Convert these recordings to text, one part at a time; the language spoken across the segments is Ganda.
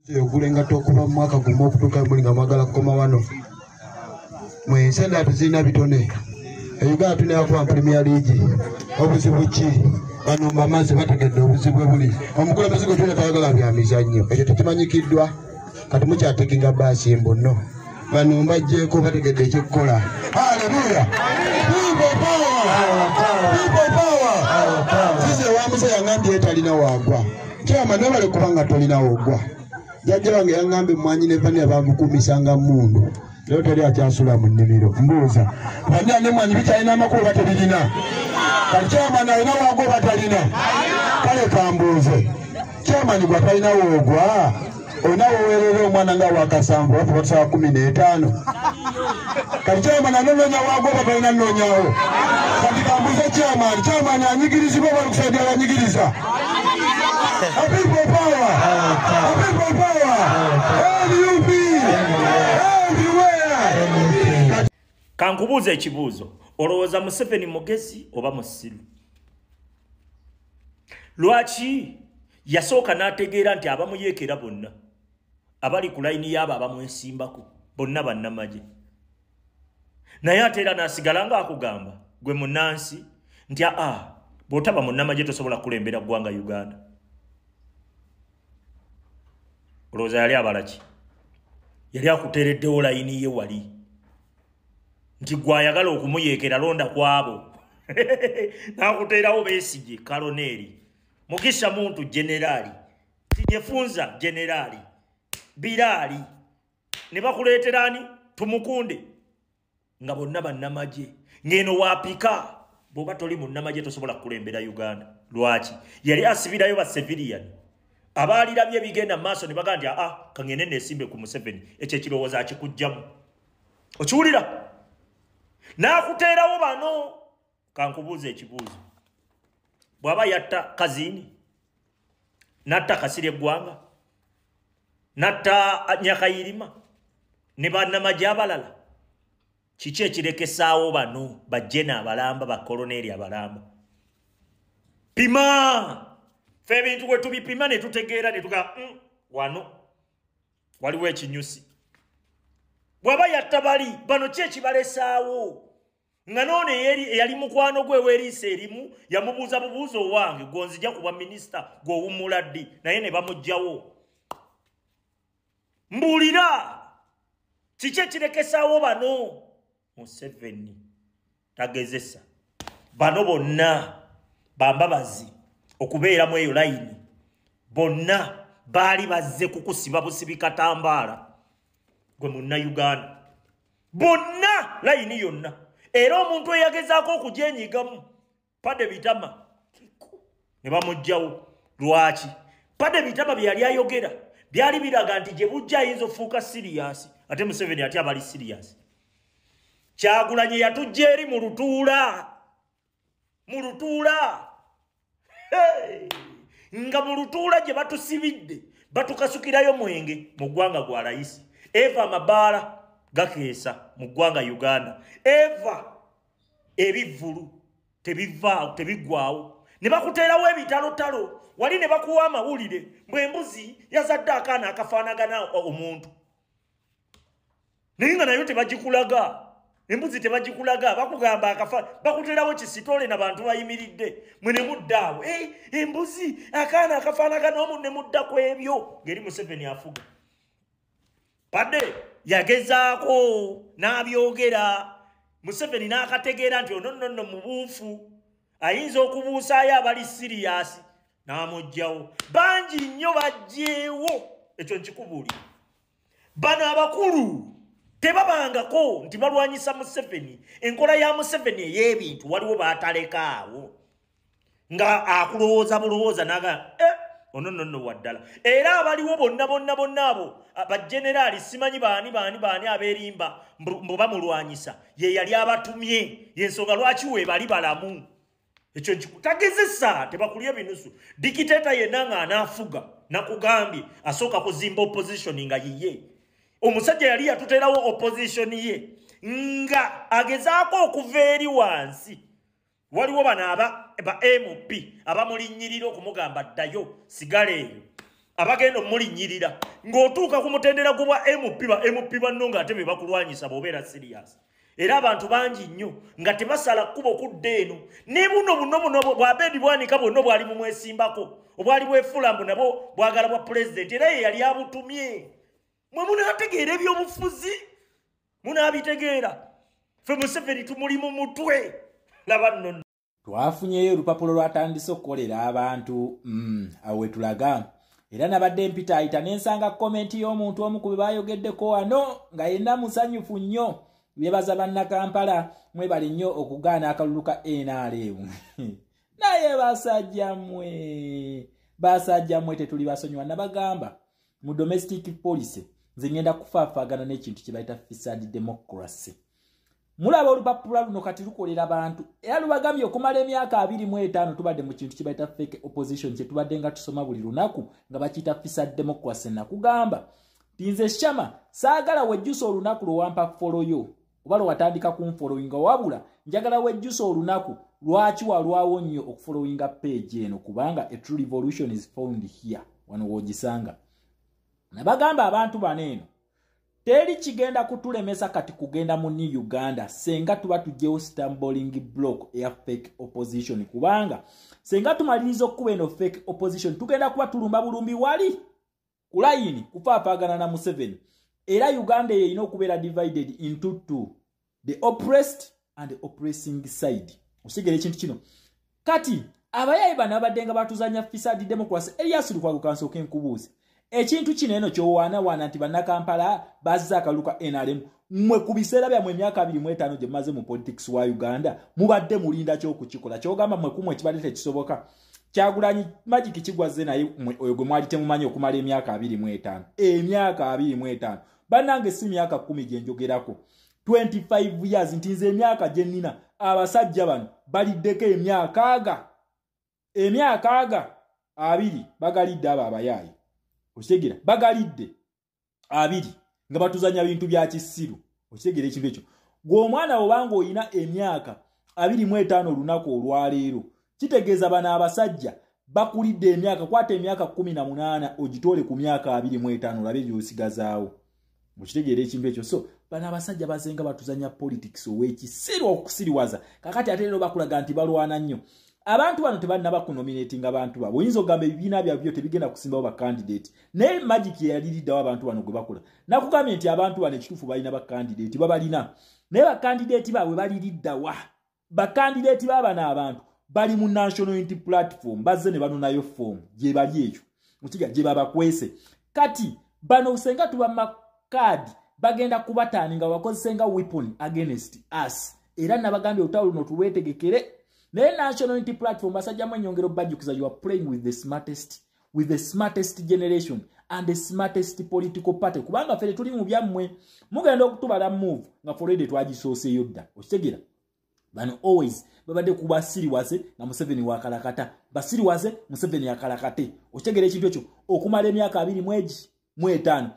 Yogulenga tokuba mwaka gumu okutuuka mulinga mwagala kukoma wano. Mwensenda atuzirina bitone. Uganda tulina kuba Premier League. Obuzibu ki? Bano mbamaze bategedde obuzibu buli. Omukulembeze gwe tulina tayagala bya mizannyo. Ekyo tekimanyikiddwa. Kati mukyatekinga baasi embonno. Bano mbajjeeko bategedde ekikukola. Haleluya! People power! People power! Sise wamusa yangambye talina wagwa. Kyama nabale kubanga tolina wogwa. Jajja wange yangambe mwanyi ne bani abamukumisanga mundu. Leo tali akyasula mu nnimiro. Mbuuza. Bani ne mwanyi bikyalina amakulu batebirina. Kyama na ina wagwa batalina. Kale kambuuze. Kyama ni gwa talina wogwa. Onawo werero omwana nga wakasanvu wapo batsa 15. Kyama na nonya wagwa batalina nonyawo. Kati kambuuze kyama ni anyigirizibwa bakusaidia abanyigiriza. People power! People power! LUP! Everywhere! Kankubuuza ekibuuzo. Olowooza Museveni mugezi oba musiru? Lwaki yasooka n'ategeera nti abamuyeekera bonna abali ku layini y'abo abamwesimbako bonna bannamagye? Naye ate era n'asigala ng'akugamba gwe munnansi nti bw'otaba munnamagye tosobola kulembera ggwanga Uganda. Olowooza yali abalaki? Yali akuteereddewo layini ye wali nti gw'ayagala okumuyeekera londa kwabo. N'akuteerawo Besigye Kaloneri, Mugisha Muntu Generali, Tinyefunza Generali, Birali, ne bakuleetera ani Tumukunde nga bonna bannamagye. Ng'eno waapika bw'oba toli munnamagye tosobola kulembera Uganda. Lwaki? Yali asibirayo ba civilian abaalirabye bigenda maaso ne bagamba nti kangende neesimbe ku Museveni. Ekyo ekirowoozo akikugjamu. Okiwulira? N'akuteerawo bano. Kankubuuza ekibuuzo. Bw'aba yatta Kazini, natta Kasirye Gwanga, natta Nyakayirima ne bannamagye abalala, kiki ekirekesaawo bano bajjena abalamba bakoloneri abalamba? Pima! Fe ebintu bwe tubipima ne tutegeera ne tuga wano waliwo ekinyusi. Bw'aba yatta bali bano ki ekibalesaawo? Nga noone eyali mukwano gwe w'eriisa erimu yamubuuza bubuuzo owange gonzija kuba minisita gw'owummula ddi, naye ne bamugjawo. Mbuulira kiki ekirekesaawo bano? Museveni tagezesa. Bano bonna bambabazi okubeeramu eyo layini. Bonna baali bazze kukusiba busibi katambaala gwe munna Uganda. Bonna layini yonna. Era omuntu eyagezaako okugyenyigamu Pade Bitama ne bamugjawo. Lwaki? Pade Bitama bye yali ayogera byali biraga nti gye bujja ayinza ofuuka siriyasi. Ate Museveni ate abali siriyasi. Kyagulanyi yatujja eri mu lutuula. Mu lutuula. Nga mu lutuula gye batusibidde batukasukirayo mwenge mu ggwanga gwa layisi. Eva Mabaala gakeesa mu ggwanga Uganda. Eva ebivulu tebiggwaawo. Ne bakuteerawo ebitalotalo. Wali ne bakuwa amawulire mbw'embuzi yazadde akaana akafaanagana omuntu. Naye nga nayo tebagikulaga. Embuzi tebagikulaga. Bakugamba bakuteerawo kisitole n'abantu bayimiridde. Mwe ne muddaawo. Embuzi akaana akafaanagana omuntu ne mudda ku ebyo. Ngeri Museveni afuga. Pade yagezaako n'abyogera. Museveni n'akategeera nti ono mubuufu ayinza okubuusaayo abali siriyasi n'amugjawo. Bangi nnyo bajjeewo. Ekyo nkikubuulira. Bano abakulu tebabangako nti balwanyisa Museveni. Enkola ya Museveni ey'ebintu waliwo baatalekaawo nga akulowooza bulowooza naga ono waddala. Era abaliwo bonna abo abajenerali simanyi baani aberimba mbu bamulwanyisa ye yali abatumye. Yensonga lwaki we bali balamu. Ekyo nkikutagezesa tebakulya binusu. Dikiteta yenna nga anaafuga nakugambye asooka kuzimba opposition nga yiye. Omusajja yali yatuteerawo opposition ye nga agezaako okuva eri wansi. Waliwo bano ba MP abamulinnyirira okumugamba ddayo sigala eyo. abagenda omulinyirira ng'otuuka ku mutendera gwa MP banno ng'ate be bakulwanyisa bw'obeera serious. Era abantu bangi nnyo nga tebasala kkubo kudda eno ne buno bw'Abedi Bwanika bwonna bwali bumwesimbako obwali bwefulambu nabo bwagala bwa pulezidenti era ye yali abutumye. Mwe munaategeera ebyobufuzi munaabitegeera. Ffe Museveni tumuli mu mutwe laba nno. Twafunyeyo olupapula lwatandise okukolera abantu awo we tulaga. Era nabadde mpita ayita n'ensanga komenti y'omuntu omu ku be baayogeddeko wano nga yenna musanyufu nnyo. Byebaza bannakampala mwebale nnyo okugaana akalulu ka NRM. Naye basajja mmwe tetuli basonyiwa nabagamba mu domestic policy nze ngenda kufaafagana n'ekintu kye bayita fiscal democracy. Mulaba olupapula luno kati lukolera abantu era lubagambye okumala emyaka 25 tubadde mu kintu kye bayita fake opposition kye tubadde nga tusoma buli lunaku nga bakiyita fiscal democracy. Nakugamba tinze shama saagala wejjusa olunaku lwewampa follow oba lwatandika kunfollowinga wabula njagala wejjusa olunaku lwaki walwawo nnyo okufollowinga page eno kubanga a true revolution is found here wano woogisanga. Nabagamba abantu baneeno teri kigenda kutulemesa kati kugenda mu New Uganda senga tuba tujjewo stumbling block ya fake opposition kubanga senga tumaliriza okuba eno fake opposition tugenda kuba tulumba bulumbi wali kulayini kufaafagana na Museveni. Era Uganda ye ino okubeera divided into two, the oppressed and the oppressing side. Osigere ekintu kino kati abayayi bano abaddenga batuzanya fiscal democracy Elias Lukwago kansooka enkubuuzi ekintu kino eno kyowaana nti bannakampala bazza akaluka NRM mmwe ku biseera byammwe emyaka 25 gye mumaze mu politics wa Uganda mubadde mulinda ky'okukikola kyogamba mmwe kumwe kibadde tekisoboka. Kyagulanyi Magic kigwaze naye oyo gwe mwali temumanyi okumala emyaka 25 emyaka 25 bannange si myaka 10 gye njogerako 25 years ntinze emyaka gye nnina abasajja bano baliddeko emyaka abiri bagalidde abo abayayi okitegera bagalidde abiri nga batuzanya bintu bya kisiru okitegera ekintu ekyo gw'omwana obanga oyina emyaka 25 olunaku olwaleero kitegeeza bano abasajja bakulidde emyaka kwata emyaka 18 ogitole ku myaka 25 olabe by'osigazaawo okitegeera ekintu ekyo. So bano abasajja bazenga batuzanya politics ow'ekisiru okusiriwaza kakati ate leero bakulaga nti balwana nnyo. Abantu bano tebalina bakunominatinga abantu babo oyinza ogamba ebibiina byabyo tebigenda kusimbawo bakandidate naye Magic yaliriddawo abantu bano gwe bakola. Nakugambye nti abantu bano ekituufu balina bakandidate babalina naye bakandidate baabwe baliriddawa. Bakandidate baabano abantu bali mu National Unity Platform bazze ne banonayo form gye bali ekyo mutiga gye babakwese kati bano senga tuba makadi bagenda kubataaninga bakozesenga weapon against us. Era nabagambye olutalo luno tulwetegekere naye National Unity Platform basajjamu ennyongero bajjukiza you are playing with the smartest generation and the smartest political party kubanga fere tuli mu byammwe mugenda okutubala move nga forede twagisooseyo dda okitegera. Bano always babadde kuba siriwaze na Museveni wakalakata basiriwaze Museveni yakalakate okitegera ekintu ekyo okumala emyaka 25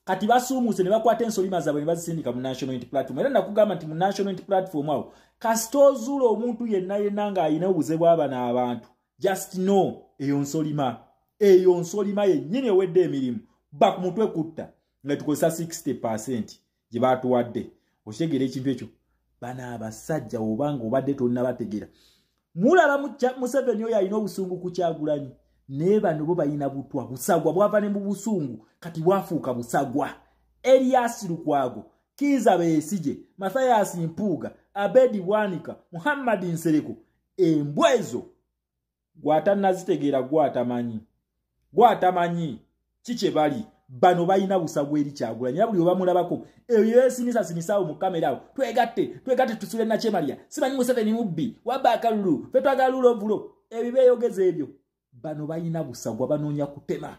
kati basuumuse ne bakwata ensolima zaabwe ne bazisindika mu National Unity Platform. Era nakugamba nti mu National Unity Platform awo kasitoozuula omuntu yenna nga alina obuze bw'abana abantu just know eyo nsolima yennyini ewedde emirimu ba ku mutwe kutta nga tukozesa 60% gye baatuwadde okitegera ekintu ekyo. Bana abasajja obanga obadde tonna bategera mulaba Museveni oyo alina obusungu ku Kyagulanyi naye bano bo balina butwa busagwa bwava ne mu busungu kati bwafuuka busagwa. Elias Lukwago, Kizza Besigye, Mathias Mpuuga, Abedi Bwanika, Muhammad Nsereko embwezo gwatanazitegeera gwatamanyi kikye bali bano balina busagwa eri Kyagulanyi buli obamulabako eyo yesinisa mu kamera awo twegatte tusule na Kyemalia simanyi Museveni mubbi wabba akalulu fe twagala lulovulo ebibeeyogeza ebyo bano balina busagwa banoonya kutema.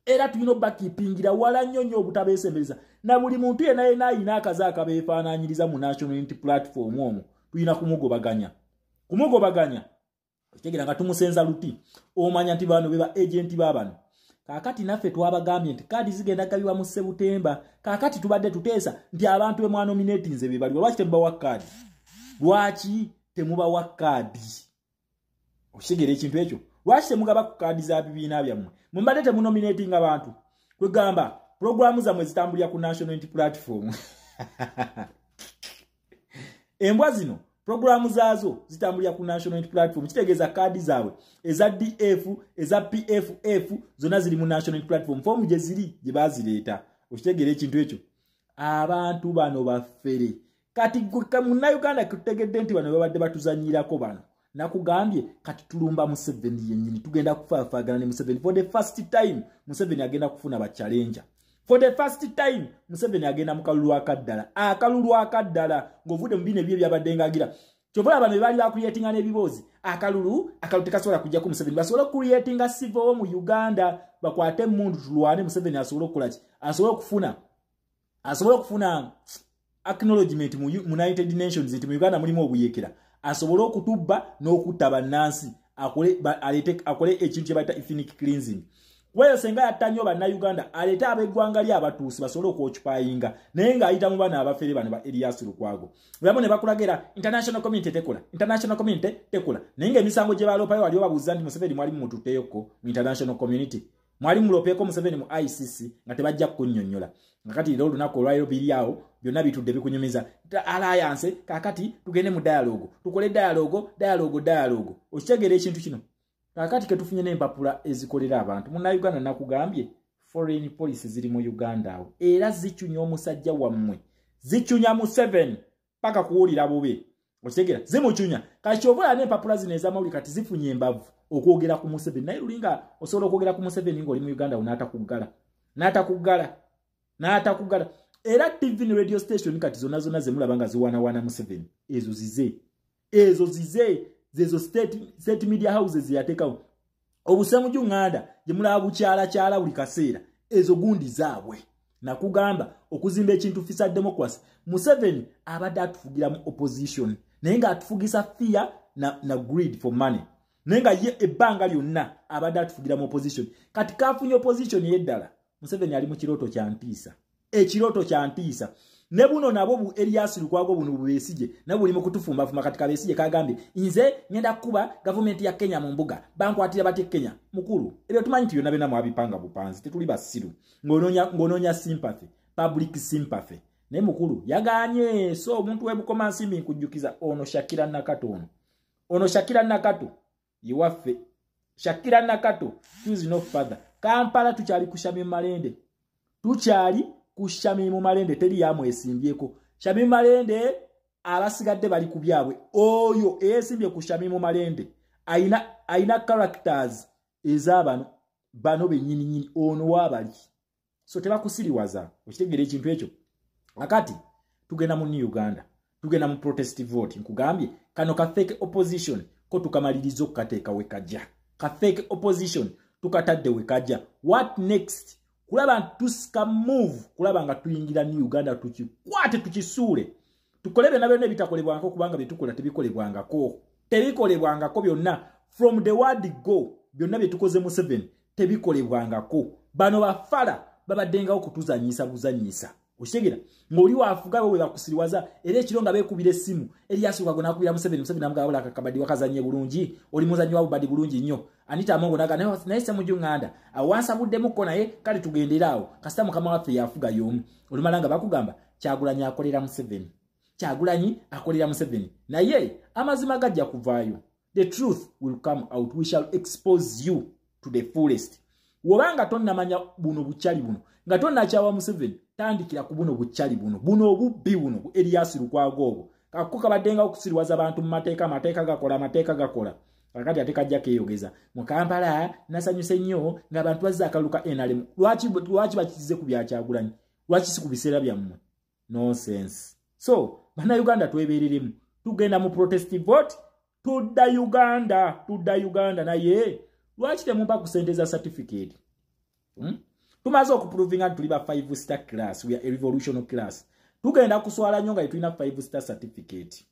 Era tulina bakipingira wala nnyo obutabeesembereza na buli muntu yenna alina akaza akabeefaanaanyiriza mu National Unity Platform omwo tulina kumugobaganya okitegera nga tumusenza luti omanya nti bano beba agenti babano. Kakati naffe twabagambye nti kadi zigenda gabiwa mu Sebutemba kakati tubadde tuteesa nti abantu bemwanominatinze be bali lwaki temubawa kadi lwaki temubawa kadi okitegera ekintu ekyo lwaki temugaba ku kaadi za bibiina byammwe mumbadde temunominatinga abantu kwegamba programu zammwe zitambulira ku national unity platform embwa zino programu zaazo zitambulira ku national unity platform kitegeeza kaadi zaabwe eza DF eza PFF zonna ziri mu national unity platform fomu gye ziri gye bazireeta okitegeera ekintu ekyo abantu bano baffere kati munnayuganda kutegedde nti bano babadde batuzanyirako bano nakugambye kati tulumba Museveni yennyini tugenda kufaafagana ne Museveni for the first time Museveni agenda kufuna ba challenger for the first time Museveni agenda mu kalulu akaddala ng'ovudde mu bine bye byabadde ngagira kyovola bano bali bakuyetinga n'ebibozi akalulu tekasobola kujja ku Museveni basobola okuyetinga civil wo mu Uganda bakwate mundu tulwane Museveni asobola okukolaki asobola okufuna acknowledgement mu United Nations nti mu Uganda mulimu obuyekera asobola okutubba n'okutta bannansi akole ekintu kye bayita ethnic cleansing weyo senga yatanyo bannayuganda alete abeggwanga lya abatuusi basobole okwokupayinga naye ng'ayita mu bana abafere bano ba Elias Lukwago bwamo ne bakulagera international community tekola naye ng'emisango gye baloopayo waliwo babuuza nti Museveni mwali mututeyoko mu international community mwali mulopeeko Museveni mu ICC nga tebajja kunnyonnyola kakati lero olunaku olwaliro biri awo byonna bitudde bikunyumiza alliance kakati tugende mu dialogue tukole dialogue okitegeera ekintu kino kakati ketufunye n'empapula ezikolera abantu munnayuganda nakugambye foreign policy ziri mu Uganda awo era zicunya omusajja wammwe zicunya Museveni paka kuwulira bube okitegeera zimucunya kati kyobola n'empapula zino ez'amawulire kati zifunye embavu okwogera ku Museveni naye lulinga osobola okwogera ku Museveni ng'oli mu Uganda n'atakuggala era TV ne radio station kati zonna zemulaba nga ziwaanawaana Museveni ezo zize zezo state media houses yateekawo obusemu nganda gye mulaba bukyala buli kaseera ezo gundi zaabwe nakugamba okuzimba ekintu fisa democracy Museveni abadde atufugira mu opposition naye nga atufugisa fear na greed for money naye nga ye ebbanga lyonna abadde atufugira mu opposition kati kafunye opposition yeddala Museveni ali mu kirooto kya ntiisa ne buno nabo bu Elias Lukwago buno bubesije nabo buli mu kutufumba kati kabesije kagambye nze ngenda kuba government ya Kenya mu mbuga bankwatira bate Kenya mukulu ebyo tumanyi nti byonna bena mwabipanga bupanzi tetuli basiru ngononya sympathy public sympathy ne mukulu yaganye so omuntu webukoma nsimbi nkujjukiza ono Shakira Nakato yiwaffe Shakira Nakato choose no further Kampala tukyali kushami malende kushami malende teri yamu esimbyeko shami malende abasigadde bali kubyabwe oyo esimbye kushami malende aina characters ezabano bano benyini ono wabali so tebakusiriwaza okitegeera ekintu ekyo akati tugenda mu New Uganda tugenda mu protest vote nkugambye kano ka fake opposition ko tukamalirizo kukateeka wekajja ka fake opposition tukatadde wekajja what next kulaba tusika move kulaba nga tuyingira New Uganda tukikwate tukisuule tukolebe nabyo ne bitakolebwangako kubanga bitukola tebikolebwangako byonna from the word go byonna byetukoze mu 7 tebikolebwangako bano bafala babaddengawo kutuzanyisa buzanyisa oshegera ngoli wafuga wewe bakusiriwaza era ekironga bekubira essimu Elias Lukwago nakubira mu 7 namugabula akakabadi wakazanye bulungi oli muzanyi wa bubadi bulungi nnyo anita amongo naga naye se mujunganda awansa buddemu ko naye kali tugenderaawo kasita mukama waffe yafuga yomu olumalanga bakugamba Kyagulanyi akolera mu 7 Kyagulanyi akolera mu 7 naye amazima gajja kuvaayo the truth will come out we shall expose you to the fullest wobanga tonnamanya buno bukyali buno nga tonnakyawa mu 7 tandikira ku buno bukyali buno obubbi buno Elias Lukwago obwo kakuka baddenga okusiriwaza abantu mu mateeka gakola kakati atekajja keyogeza mu Kampala nasanyuse nnyo ng'abantu bazza akaluka NRM lwaki bakizize ku bya Kyagulanyi lwaki si ku biseera byammwe nonsense so bannayuganda twebereremu tugenda mu protest vote tudda Uganda naye lwaki temumpa ku sente za certificate tumaze okuprovinga tuli ba 5-star class we are a revolutionary class tugenda kuswala nnyo nga tulina 5-star certificate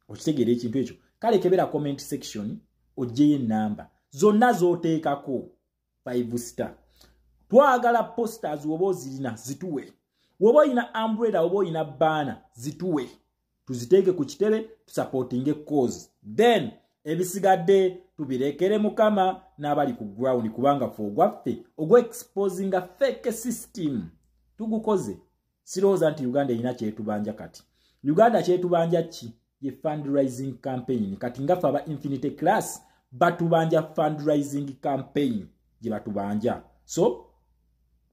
okitegeera ekintu ekyo kale kebera comment section ojje namba zonna zoteekako 5-star twagala posters woba ozirina zituwe woba oyina umbrella woba oyina banner zituwe tuziteeke ku kitebe tusupportinge cause then ebisigadde tubirekere mukama n'abali ku ground kubanga fo gwaffe ogwo exposing a fake system tugukoze sirowooza nti Uganda erina kyetubanja kati Uganda kyetubanja ki ye fundraising campaign kati nga faba Infinity Class batubanja fundraising campaign gye batubanja so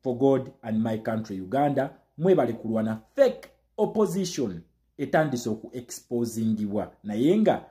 for God and my country Uganda mwebale kulwana fake opposition etandise oku exposingiwa naye nga